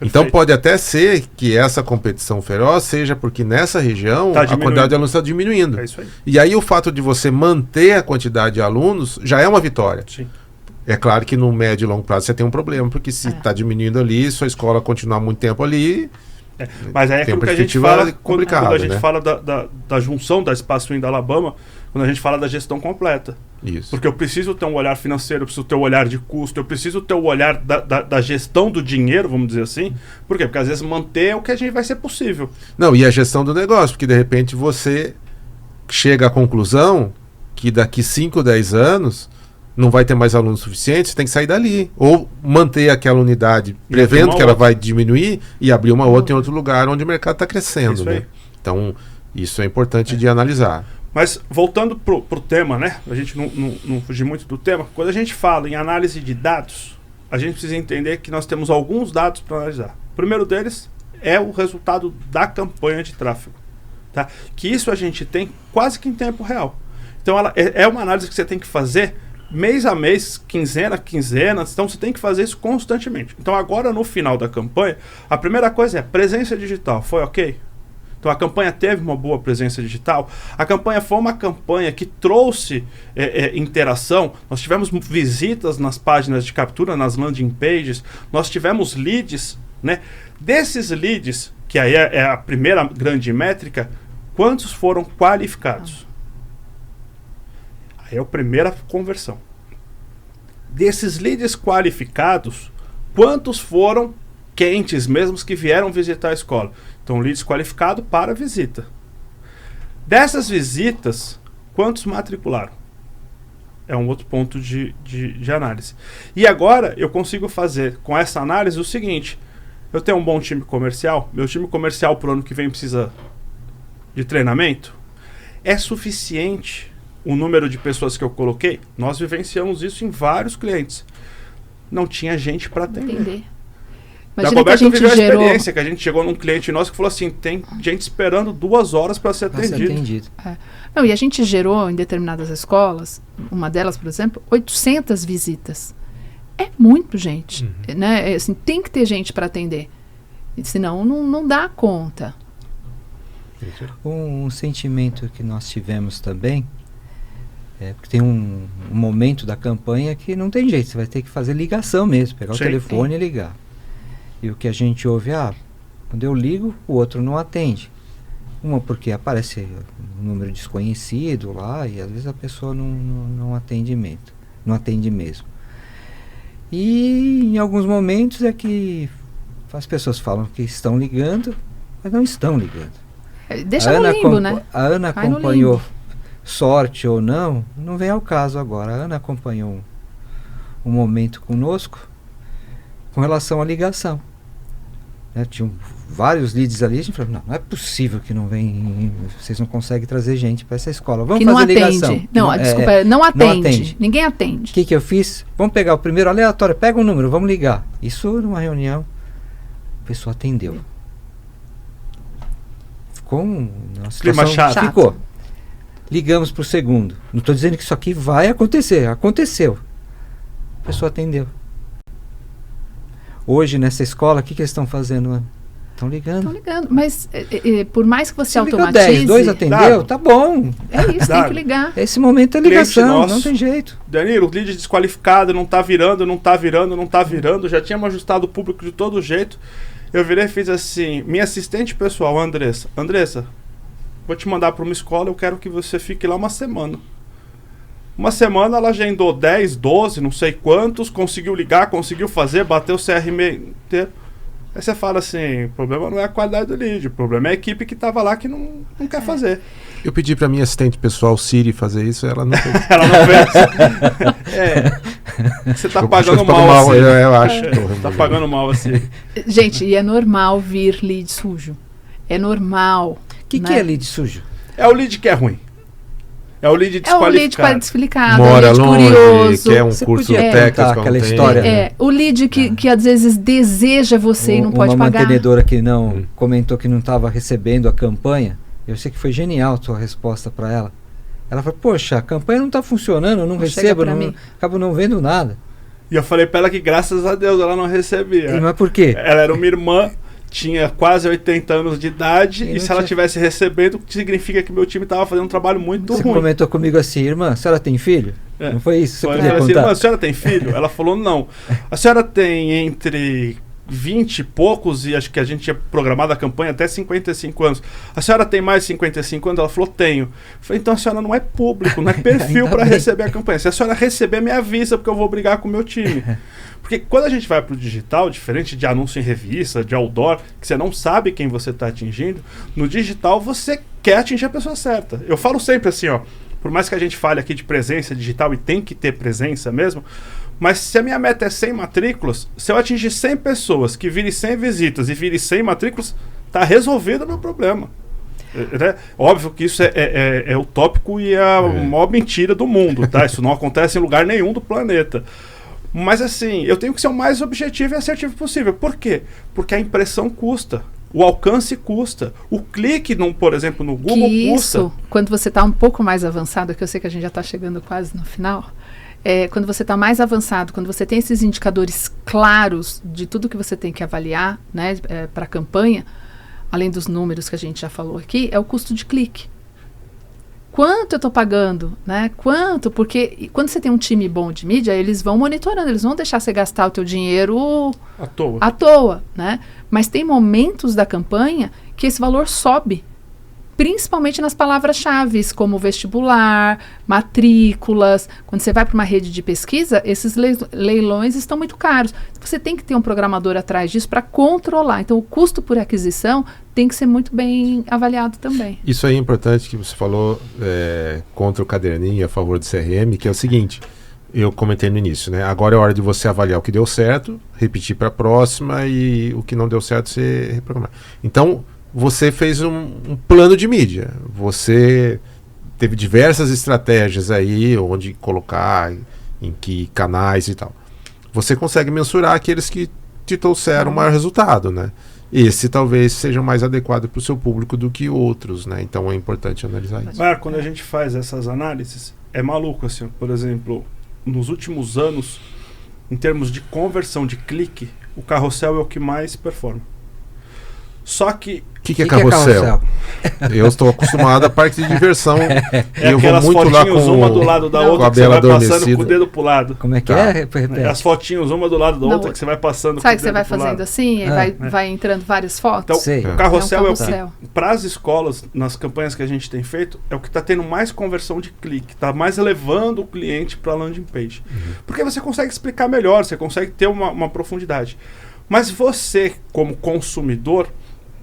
Então Perfeito. pode até ser que essa competição feroz seja porque nessa região Tá a quantidade de alunos está diminuindo. É isso aí. E aí o fato de você manter a quantidade de alunos já é uma vitória. Sim. É claro que no médio e longo prazo você tem um problema, porque se está diminuindo ali, sua escola continuar muito tempo ali, Mas aí é Tem aquilo uma que a gente perspectiva fala quando a complicada, gente né? fala da junção da Espaço Wind da Alabama, quando a gente fala da gestão completa. Isso. Porque eu preciso ter um olhar financeiro, eu preciso ter um olhar de custo, eu preciso ter o olhar da gestão do dinheiro, vamos dizer assim. Por quê? Porque às vezes manter é o que a gente vai ser possível. Não, e a gestão do negócio, porque de repente você chega à conclusão que daqui 5, 10 anos não vai ter mais alunos suficientes, você tem que sair dali. Ou manter aquela unidade, prevendo que ela vai diminuir e abrir uma outra em outro lugar onde o mercado está crescendo. Isso né? aí. Então, isso é importante de analisar. Mas voltando pro tema, né? A gente não fugir muito do tema. Quando a gente fala em análise de dados, a gente precisa entender que nós temos alguns dados para analisar. O primeiro deles é o resultado da campanha de tráfego. Tá? Que isso a gente tem quase que em tempo real. Então ela é uma análise que você tem que fazer mês a mês, quinzena a quinzena. Então você tem que fazer isso constantemente. Então agora no final da campanha, a primeira coisa é presença digital. Foi ok? Então a campanha teve uma boa presença digital. A campanha foi uma campanha que trouxe interação. Nós tivemos visitas nas páginas de captura, nas landing pages. Nós tivemos leads, né? Desses leads, que aí é a primeira grande métrica, quantos foram qualificados? Aí é a primeira conversão. Desses leads qualificados, quantos foram quentes mesmos que vieram visitar a escola? Então, leads qualificado para visita. Dessas visitas, quantos matricularam? É um outro ponto de análise. E agora, eu consigo fazer com essa análise o seguinte. Eu tenho um bom time comercial. Meu time comercial para o ano que vem precisa de treinamento. É suficiente o número de pessoas que eu coloquei? Nós vivenciamos isso em vários clientes. Não tinha gente para atender. Imagina que a gente viveu a gerou... experiência que a gente chegou num cliente nosso que falou assim, tem gente esperando 2 horas para ser atendido. Não, e a gente gerou em determinadas escolas, uma delas, por exemplo, 800 visitas. É muito gente, né? Assim, tem que ter gente para atender, senão não dá conta. Um sentimento que nós tivemos também, porque tem um momento da campanha que não tem jeito, você vai ter que fazer ligação mesmo, pegar o telefone e ligar. E o que a gente ouve, quando eu ligo, o outro não atende. Uma porque aparece um número desconhecido lá e às vezes a pessoa não atende mesmo. E em alguns momentos é que as pessoas falam que estão ligando, mas não estão ligando. Deixa no limbo, né? A Ana acompanhou, sorte ou não vem ao caso agora. A Ana acompanhou um momento conosco com relação à ligação. Tinham vários leads ali, a gente falou, não é possível que não vem, vocês não conseguem trazer gente para essa escola. Vamos fazer ligação. Desculpa, não atende. Ninguém atende. O que eu fiz? Vamos pegar o primeiro aleatório, pega um número, vamos ligar. Isso numa reunião, a pessoa atendeu. Ficou uma situação chato. Ficou. Ligamos para o segundo. Não estou dizendo que isso aqui vai acontecer. Aconteceu. A pessoa atendeu. Hoje, nessa escola, o que eles estão fazendo, Ana? Estão ligando. Mas por mais que você automatize... 10, 2 atendeu, tá bom. É isso, tem que ligar. Esse momento é ligação, não tem jeito. Danilo, o lead desqualificado, não tá virando. Já tínhamos ajustado o público de todo jeito. Eu virei e fiz assim, minha assistente pessoal, Andressa, vou te mandar para uma escola, eu quero que você fique lá uma semana. Uma semana ela agendou 10, 12, não sei quantos, conseguiu ligar, conseguiu fazer, bateu o CRM inteiro. Aí você fala assim, o problema não é a qualidade do lead, o problema é a equipe que estava lá que não quer fazer. Eu pedi para minha assistente pessoal, Siri, fazer isso, ela não fez. Ela não fez. Você está pagando mal, assim. Eu acho. Está pagando mal, assim. Gente, e é normal vir lead sujo. É normal. O que é lead sujo? É o lead que é ruim. É o lead desqualificado. É o lead qualificado, mora o lead longe, curioso. quer um curso técnico, aquela história. O lead que às vezes deseja você e não pode pagar. Uma mantenedora que não comentou que não estava recebendo a campanha. Eu sei que foi genial a tua resposta para ela. Ela falou, poxa, a campanha não está funcionando, eu não recebo, acabo não vendo nada. E eu falei para ela que graças a Deus ela não recebia. Mas por quê? Ela era uma irmã, tinha quase 80 anos de idade, e se ela estivesse recebendo, significa que meu time estava fazendo um trabalho muito ruim. Você comentou comigo assim, irmã, a senhora tem filho? Não foi isso? Você podia assim, contar? irmã, a senhora tem filho? Ela falou, não. A senhora tem entre 20 e poucos, e acho que a gente tinha programado a campanha até 55 anos. A senhora tem mais de 55 anos? Ela falou, tenho. Eu falei, então a senhora não é público, não é perfil para receber a campanha. Se a senhora receber, me avisa, porque eu vou brigar com o meu time. Porque quando a gente vai para o digital, diferente de anúncio em revista, de outdoor, que você não sabe quem você está atingindo, no digital você quer atingir a pessoa certa. Eu falo sempre assim, ó, por mais que a gente fale aqui de presença digital, e tem que ter presença mesmo, mas se a minha meta é 100 matrículas, se eu atingir 100 pessoas, que virem 100 visitas e virem 100 matrículas, está resolvido o meu problema. Óbvio que isso é utópico e a maior mentira do mundo, tá? Isso não acontece em lugar nenhum do planeta. Mas assim, eu tenho que ser o mais objetivo e assertivo possível. Por quê? Porque a impressão custa. O alcance custa. O clique, por exemplo, no Google custa. Isso, quando você está um pouco mais avançado, que eu sei que a gente já está chegando quase no final, quando você está mais avançado, quando você tem esses indicadores claros de tudo que você tem que avaliar, né, para a campanha, além dos números que a gente já falou aqui, é o custo de clique. Quanto eu estou pagando, né? Quanto? Porque quando você tem um time bom de mídia, eles vão monitorando, eles vão deixar você gastar o teu dinheiro à toa, né? Mas tem momentos da campanha que esse valor sobe, principalmente nas palavras-chave, como vestibular, matrículas. Quando você vai para uma rede de pesquisa, esses leilões estão muito caros. Você tem que ter um programador atrás disso para controlar. Então, o custo por aquisição tem que ser muito bem avaliado também. Isso aí é importante que você falou contra o caderninho, a favor do CRM, que é o seguinte, eu comentei no início, né? Agora é hora de você avaliar o que deu certo, repetir para a próxima e o que não deu certo você reprogramar. Então, você fez um plano de mídia. Você teve diversas estratégias aí, onde colocar, em que canais e tal. Você consegue mensurar aqueles que te trouxeram maior resultado, né? Esse talvez seja mais adequado para o seu público do que outros, né? Então é importante analisar isso. Mas quando a gente faz essas análises, é maluco, assim. Por exemplo, nos últimos anos, em termos de conversão de clique, o carrossel é o que mais performa. Só que... O que é carrossel? Eu estou acostumado à parte de diversão. Eu vou muito lá com uma do lado da outra, que você vai passando com o dedo pro lado. Como é que é? As fotinhos uma do lado da outra, que você vai passando com o dedo pro lado. Sabe que você vai fazendo assim e vai entrando várias fotos? Então, o carrossel é o que, para as escolas, nas campanhas que a gente tem feito, é o que está tendo mais conversão de clique, está mais levando o cliente para a landing page. Porque você consegue explicar melhor, você consegue ter uma profundidade. Mas você, como consumidor,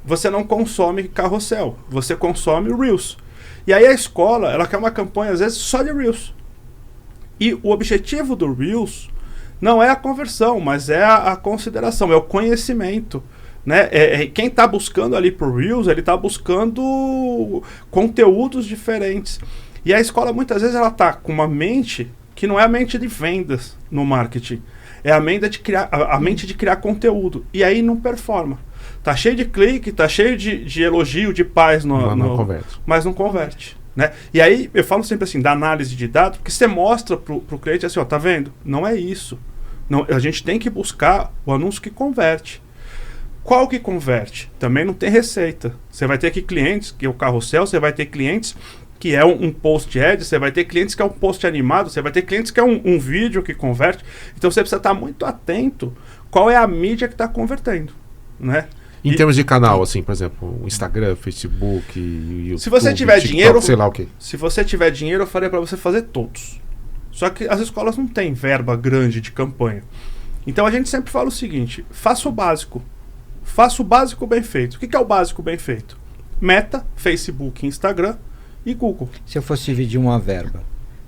você não consome carrossel, você consome Reels. E aí a escola, ela quer uma campanha, às vezes, só de Reels. E o objetivo do Reels não é a conversão, mas é a consideração, é o conhecimento. Né? Quem está buscando ali por Reels, ele está buscando conteúdos diferentes. E a escola, muitas vezes, ela está com uma mente que não é a mente de vendas no marketing. É a mente de criar conteúdo. E aí não performa. Tá cheio de clique, tá cheio de elogio, de paz, mas não converte. Né? E aí eu falo sempre assim, da análise de dados, porque você mostra pro cliente assim, ó, tá vendo? Não é isso. Não, a gente tem que buscar o anúncio que converte. Qual que converte? Também não tem receita. Você vai ter aqui clientes, que é o carrossel, você vai ter clientes que é um post ad, você vai ter clientes que é um post animado, você vai ter clientes que é um vídeo que converte. Então você precisa estar muito atento qual é a mídia que está convertendo, né? Em termos de canal, assim, por exemplo, Instagram, Facebook, YouTube, se você tiver TikTok, dinheiro, sei lá o quê. Se você tiver dinheiro, eu faria para você fazer todos. Só que as escolas não têm verba grande de campanha. Então a gente sempre fala o seguinte, faça o básico. Faça o básico bem feito. O que é o básico bem feito? Meta, Facebook, Instagram e Google. Se eu fosse dividir uma verba,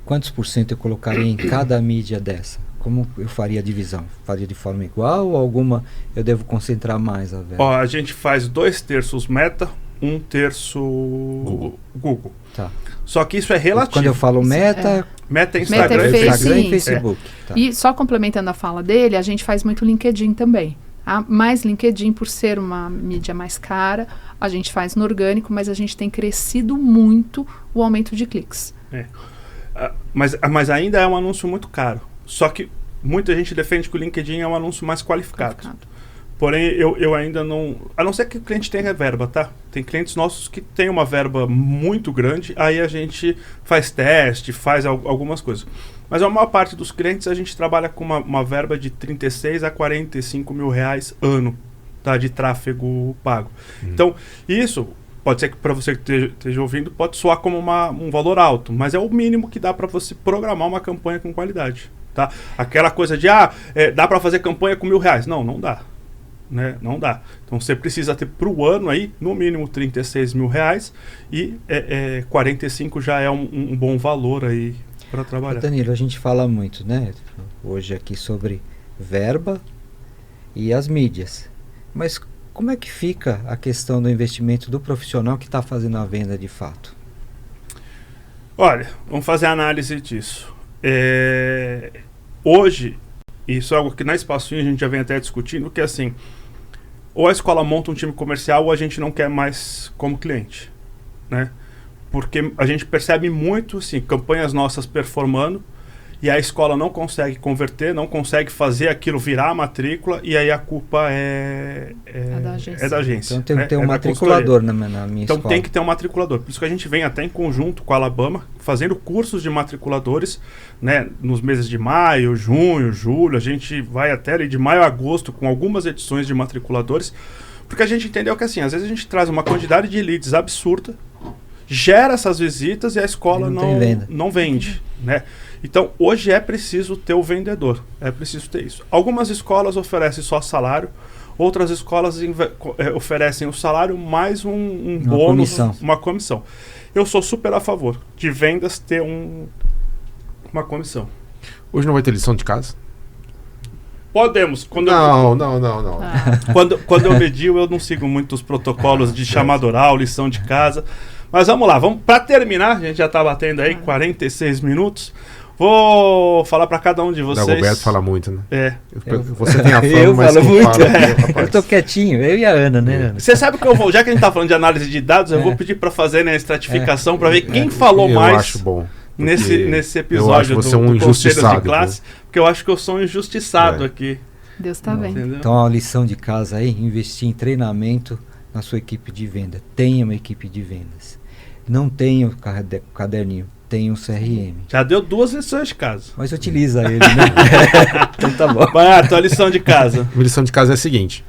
quantos % eu colocaria em cada mídia dessa? Como eu faria a divisão? Faria de forma igual ou alguma eu devo concentrar mais a verba? Ó, a gente faz 2/3 Meta, 1/3 Google. Tá. Só que isso é relativo. Quando eu falo Meta... Meta é Instagram, Instagram e Facebook. Tá. E só complementando a fala dele, a gente faz muito LinkedIn também. Mais LinkedIn, por ser uma mídia mais cara, a gente faz no orgânico, mas a gente tem crescido muito o aumento de cliques. Mas ainda é um anúncio muito caro. Só que muita gente defende que o LinkedIn é um anúncio mais qualificado. Porém, eu ainda não... A não ser que o cliente tenha verba, tá? Tem clientes nossos que têm uma verba muito grande, aí a gente faz teste, faz algumas coisas. Mas a maior parte dos clientes a gente trabalha com uma verba de 36 a 45 mil reais ano, tá? De tráfego pago. Então, isso... Pode ser que para você que esteja ouvindo, pode soar como um valor alto, mas é o mínimo que dá para você programar uma campanha com qualidade. Tá? Aquela coisa de, dá para fazer campanha com R$1.000. Não dá. Né? Não dá. Então você precisa ter para o ano aí, no mínimo 36 mil reais e 45 já é um bom valor aí para trabalhar. Danilo, a gente fala muito, né, hoje aqui sobre verba e as mídias, mas como é que fica a questão do investimento do profissional que está fazendo a venda de fato? Olha, vamos fazer a análise disso. Hoje, isso é algo que na Espaço-In a gente já vem até discutindo, que é assim, ou a escola monta um time comercial ou a gente não quer mais como cliente, né? Porque a gente percebe muito, assim, campanhas nossas performando, e a escola não consegue converter, não consegue fazer aquilo virar a matrícula, e aí a culpa é da agência. Então tem que ter um matriculador na minha escola. Então tem que ter um matriculador. Por isso que a gente vem até em conjunto com a Alabama, fazendo cursos de matriculadores, né, nos meses de maio, junho, julho. A gente vai até ali de maio a agosto com algumas edições de matriculadores, porque a gente entendeu que assim, às vezes a gente traz uma quantidade de leads absurda, gera essas visitas e a escola não vende, né? Então, hoje é preciso ter o vendedor, é preciso ter isso. Algumas escolas oferecem só salário, outras escolas oferecem o salário mais um bônus, uma comissão. Eu sou super a favor de vendas ter uma comissão. Hoje não vai ter lição de casa? Podemos. Não. Quando eu medio, eu não sigo muito os protocolos de chamada oral, lição de casa. Mas vamos lá, para terminar, a gente já está batendo aí 46 minutos. Vou falar para cada um de vocês. O Roberto fala muito, né? Você tem a fama, mas falo muito. Eu tô quietinho, eu e a Ana, né? Você sabe que eu vou, já que a gente tá falando de análise de dados, eu vou pedir para fazer, né, a estratificação para ver quem falou mais. Eu acho bom. Nesse episódio do Conselhos de Classe, porque eu acho que eu sou um injustiçado aqui. Deus tá bem. Entendeu? Então a lição de casa aí, investir em treinamento na sua equipe de venda. Tenha uma equipe de vendas. Não tenha o caderninho, tenha um CRM. Já deu 2 lições de casa. Mas utiliza ele, né? Então tá bom. Vai, tua lição de casa. Minha lição de casa é a seguinte.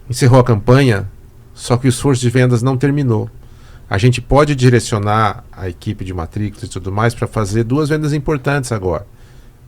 Encerrou a campanha, só que o esforço de vendas não terminou. A gente pode direcionar a equipe de matrículas e tudo mais para fazer 2 vendas importantes agora,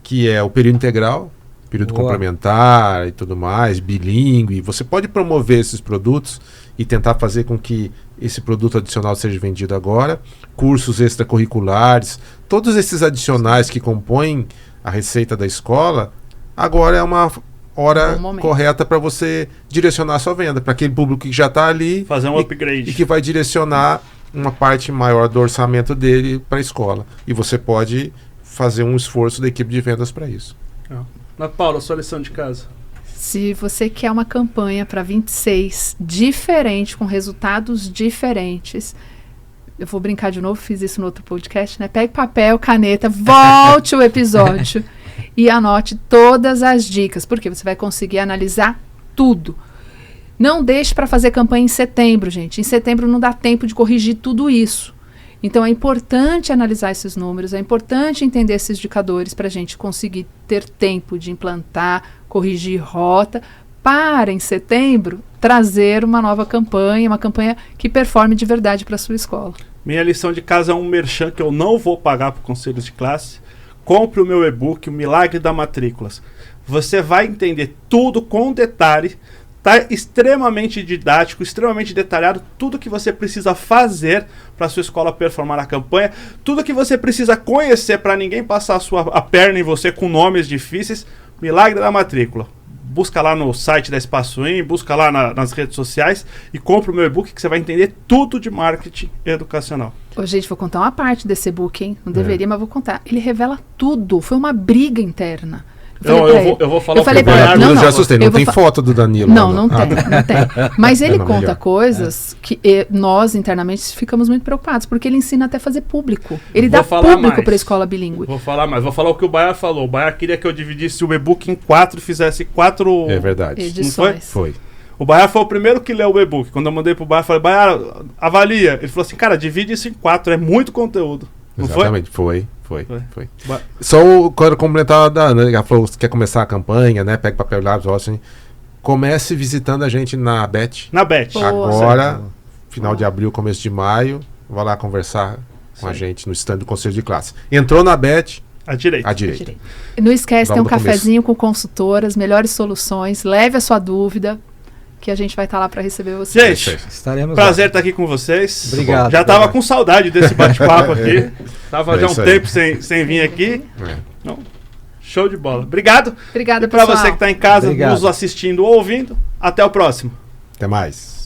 que é o período integral, período complementar e tudo mais, bilíngue. Você pode promover esses produtos e tentar fazer com que esse produto adicional seja vendido agora, cursos extracurriculares, todos esses adicionais que compõem a receita da escola, agora é uma hora correta para você direcionar a sua venda, para aquele público que já está ali, fazer um upgrade e que vai direcionar uma parte maior do orçamento dele para a escola. E você pode fazer um esforço da equipe de vendas para isso. Mas Paula, sua lição de casa. Se você quer uma campanha para 26 diferente, com resultados diferentes, eu vou brincar de novo, fiz isso no outro podcast, né? Pegue papel, caneta, volte o episódio e anote todas as dicas, porque você vai conseguir analisar tudo. Não deixe para fazer campanha em setembro, gente. Em setembro não dá tempo de corrigir tudo isso. Então é importante analisar esses números, é importante entender esses indicadores para a gente conseguir ter tempo de implantar, corrigir rota, para em setembro trazer uma nova campanha, uma campanha que performe de verdade para a sua escola. Minha lição de casa é um merchan que eu não vou pagar para Conselhos de Classe. Compre o meu e-book, O Milagre da Matrículas. Você vai entender tudo com detalhe. Está extremamente didático, extremamente detalhado, tudo que você precisa fazer para a sua escola performar a campanha, tudo que você precisa conhecer para ninguém passar a perna em você com nomes difíceis. Milagre da Matrícula. Busca lá no site da Espaço-In, busca lá nas redes sociais e compra o meu e-book que você vai entender tudo de marketing educacional. Ô, gente, vou contar uma parte desse e-book, hein? Não deveria, mas vou contar. Ele revela tudo. Foi uma briga interna. Eu vou falar Eu falei pro pra Baiar. ele, Eu não, já assustei, não eu vou tem fa- foto do Danilo. Não, lá, não tem, não tem. Mas ele Não, conta melhor. coisas que nós internamente ficamos muito preocupados, porque ele ensina até a fazer público. Ele Vou dá falar público mais. para a escola bilíngue. Vou falar mais. Vou falar o que o Baiar falou. O Baiar queria que eu dividisse o e-book em 4 e fizesse 4... É verdade. Edições. Foi. O Baiar foi o primeiro que leu o e-book. Quando eu mandei pro Baiar, eu falei, Baiar, avalia. Ele falou assim, cara, divide isso em 4, é muito conteúdo. Não Exatamente, foi. Foi. Só quero complementar da Ana, ela falou que quer começar a campanha, né? Pega papel e lápis, assim. Comece visitando a gente na Bet. Na Bet. Boa. Agora, final de abril, começo de maio, vai lá conversar com a Sim. gente no stand do Conselho de Classe. Entrou na Bet, À direita. à direita. Não esquece, tem um Vamos no cafezinho com consultoras, melhores soluções. Leve a sua dúvida, que a gente vai estar lá para receber você. Gente, Estaremos prazer lá. estar aqui com vocês. Obrigado. Já tava Obrigado. com saudade desse bate-papo aqui. Tava É já um isso aí. tempo sem vir aqui. É. Não. Show de bola. Obrigado. Obrigada, E para pessoal. você que está em casa Obrigado. nos assistindo ou ouvindo, até o próximo. Até mais.